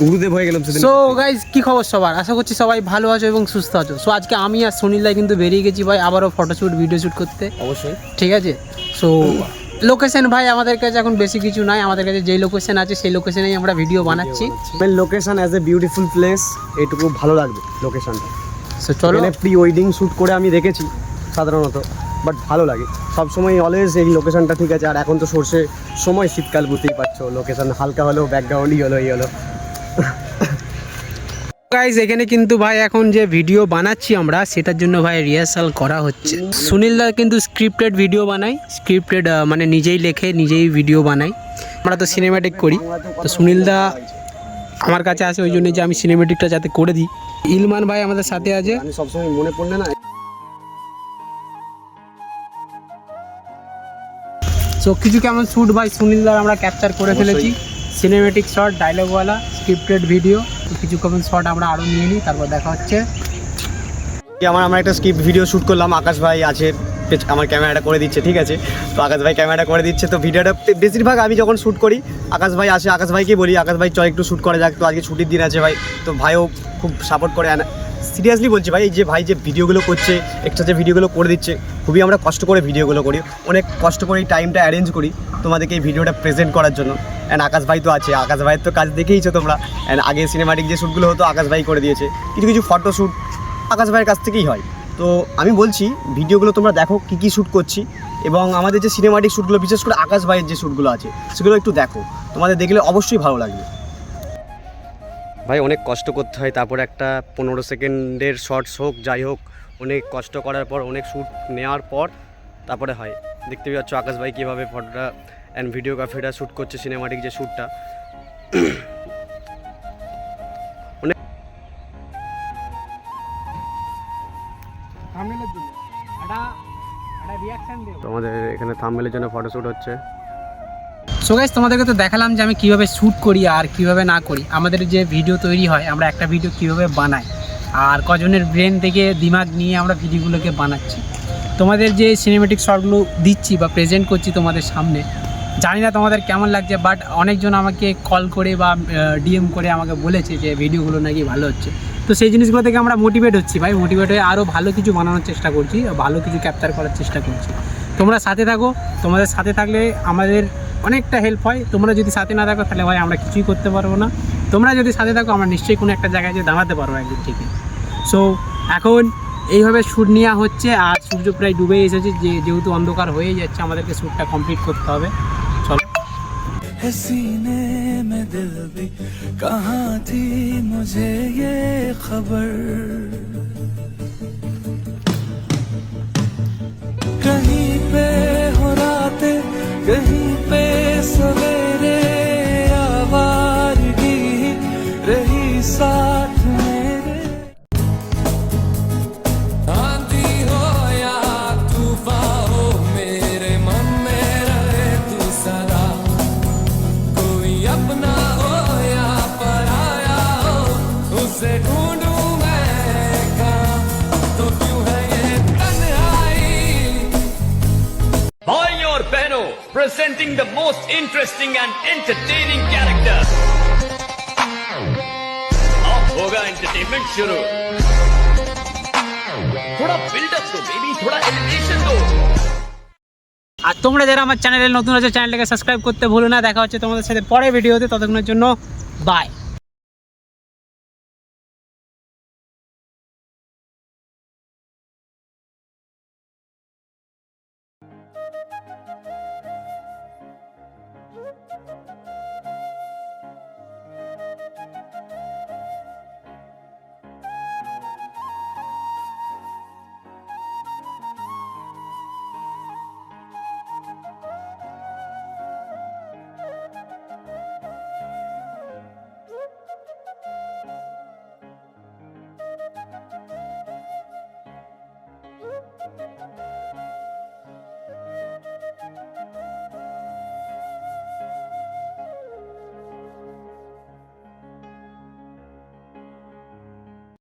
গুরুদেব হয়ে গেলাম। সো গাইজ কি খবর সবার, আশা করছি সবাই ভালো আছো এবং সুস্থ আছো। সো আজকে আমি আর সুনীল দা কিন্তু বেরিয়ে গেছি ভাই আবারও ফটোশ্যুট ভিডিও শ্যুট করতে। অবশ্যই ঠিক আছে। সো লোকেশন ভাই আমাদের কাছে এখন বেশি কিছু নাই, আমাদের কাছে যেই লোকেশন আছে সেই লোকেশনেই আমরা ভিডিও বানাচ্ছি। Location as a beautiful place, এইটুকু ভালো লাগবে লোকেশনটা। সো চলো, প্রি ওয়েডিং শ্যুট করে আমি দেখেছি সাধারণত, বাট ভালো লাগে সবসময় অলওয়েজ এই লোকেশনটা। ঠিক আছে, আর এখন তো সর্ষে সময়, শীতকাল, বুঝতেই পারছো লোকেশন হালকা হলেও ব্যাকগ্রাউন্ডই হলো এই হলো। গাইজ এখানে কিন্তু ভাই এখন যে ভিডিও বানাচ্ছি আমরা সেটার জন্য ভাই রিহার্সাল করা হচ্ছে। সুনীল দা কিন্তু স্ক্রিপ্টেড ভিডিও বানায়, স্ক্রিপ্টেড মানে নিজেই লেখে নিজেই ভিডিও বানাই। আমরা তো সিনেম্যাটিক করি, তো সুনীল দা আমার কাছে আসে ওই জন্য যে আমি সিনেম্যাটিকটা যাতে করে দিই। ইলমান ভাই আমাদের সাথে আছে। আমি সবসময় মনে পড়লে না। সো কিছু কেমন শ্যুট ভাই সুনীল দার আমরা ক্যাপচার করে ফেলেছি, সিনেমেটিক শট, ডায়লগওয়ালা, স্ক্রিপ্টেড ভিডিও। কিছু কেমন শট আমরা আরও নিয়ে নিই, তারপর দেখা হচ্ছে। আমরা একটা স্ক্রিপ্ট ভিডিও শ্যুট করলাম, আকাশ ভাই আছে আমার ক্যামেরাটা করে দিচ্ছে। ঠিক আছে, তো আকাশ ভাই ক্যামেরাটা করে দিচ্ছে। তো ভিডিওটা বেশিরভাগ আমি যখন শ্যুট করি আকাশ ভাই আসে, আকাশ ভাইকে বলি আকাশ ভাই চল একটু শ্যুট করা যাক, তো আজকে ছুটির দিন আছে ভাই। তো ভাইও খুব সাপোর্ট করে। সিরিয়াসলি বলছি ভাই, এই যে ভাই যে ভিডিওগুলো করছে, এক্সট্রা যে ভিডিওগুলো করে দিচ্ছে, খুবই আমরা কষ্ট করে ভিডিওগুলো করি, অনেক কষ্ট করে এই টাইমটা অ্যারেঞ্জ করি তোমাদেরকে এই ভিডিওটা প্রেজেন্ট করার জন্য। অ্যান্ড আকাশ ভাই তো আছে, আকাশ ভাইয়ের তো কাজ দেখেইছো তোমরা। অ্যান্ড আগে সিনেমাটিক যে শ্যুটগুলো হতো আকাশ ভাই করে দিয়েছে, কিছু কিছু ফটো শ্যুট আকাশ ভাইয়ের কাছ থেকেই হয়। তো আমি বলছি ভিডিওগুলো তোমরা দেখো কী কী শ্যুট করছি, এবং আমাদের যে সিনেমাটিক শ্যুটগুলো বিশেষ করে আকাশ ভাইয়ের যে শ্যুটগুলো আছে সেগুলো একটু দেখো, তোমাদের দেখলে অবশ্যই ভালো লাগবে। ভাই অনেক কষ্ট করতে হয়, তারপর একটা 15 সেকেন্ডের শর্টস হোক যাই হোক, অনেক কষ্ট করার পর অনেক শ্যুট নেওয়ার পর তারপরে হয়। দেখতে পাচ্ছ আকাশ ভাই কীভাবে ফটোটা অ্যান্ড ভিডিওগ্রাফিটা শ্যুট করছে, সিনেমাটিক যে শ্যুটটা। আমাদের এখানে থাম্বনেলের জন্য ফটোশ্যুট হচ্ছে। সো গাইস তোমাদেরকে তো দেখালাম যে আমি কীভাবে শ্যুট করি আর কীভাবে না করি। আমাদের যে ভিডিও তৈরি হয়, আমরা একটা ভিডিও কীভাবে বানাই আর কজনের ব্রেন থেকে দিমাগ নিয়ে আমরা ভিডিওগুলোকে বানাচ্ছি। তোমাদের যে সিনেমেটিক শটগুলো দিচ্ছি বা প্রেজেন্ট করছি তোমাদের সামনে, জানি না তোমাদের কেমন লাগছে, বাট অনেকজন আমাকে কল করে বা ডিএম করে আমাকে বলেছে যে ভিডিওগুলো নাকি ভালো হচ্ছে। তো সেই জিনিসগুলো থেকে আমরা মোটিভেট হচ্ছি ভাই, মোটিভেট হয়ে আরও ভালো কিছু বানানোর চেষ্টা করছি, ভালো কিছু ক্যাপচার করার চেষ্টা করছি। তোমরা সাথে থাকো, তোমাদের সাথে থাকলে আমাদের অনেকটা হেল্প হয়। তোমরা যদি সাথে না থাকো তাহলে ভাই আমরা কিছুই করতে পারবো না। তোমরা যদি সাথে থাকো আমরা নিশ্চয়ই কোনো একটা জায়গায় যে দাঁড়াতে পারবো একদিন থেকে। সো এখন এইভাবে শ্যুট নেওয়া হচ্ছে, আর সূর্য প্রায় ডুবেই এসেছে, যেহেতু অন্ধকার হয়ে যাচ্ছে আমাদেরকে শ্যুটটা কমপ্লিট করতে হবে। চলো। सीने में दिल भी कहाँ थी मुझे ये खबर, कहीं पे हो रातें कहीं पे सवेरे, आवारगी रही साथ मेरे। आंधी हो या तूफान हो मेरे मन में रहे तू सदा, कोई अपना हो या पराया हो उसे ढूंढूं मैं कहाँ, तो क्यों है ये तन्हाई। Boy और बहनों, presenting the most interesting and entertaining character. अब होगा entertainment शुरू। थोड़ा build-up दो baby, थोड़ा elevation दो। আর তোমরা যারা আমার চ্যানেলে নতুন আছে চ্যানেলটাকে সাবস্ক্রাইব করতে ভুলো না। দেখা হচ্ছে তোমাদের সাথে পরের ভিডিওতে, ততক্ষণের জন্য বাই।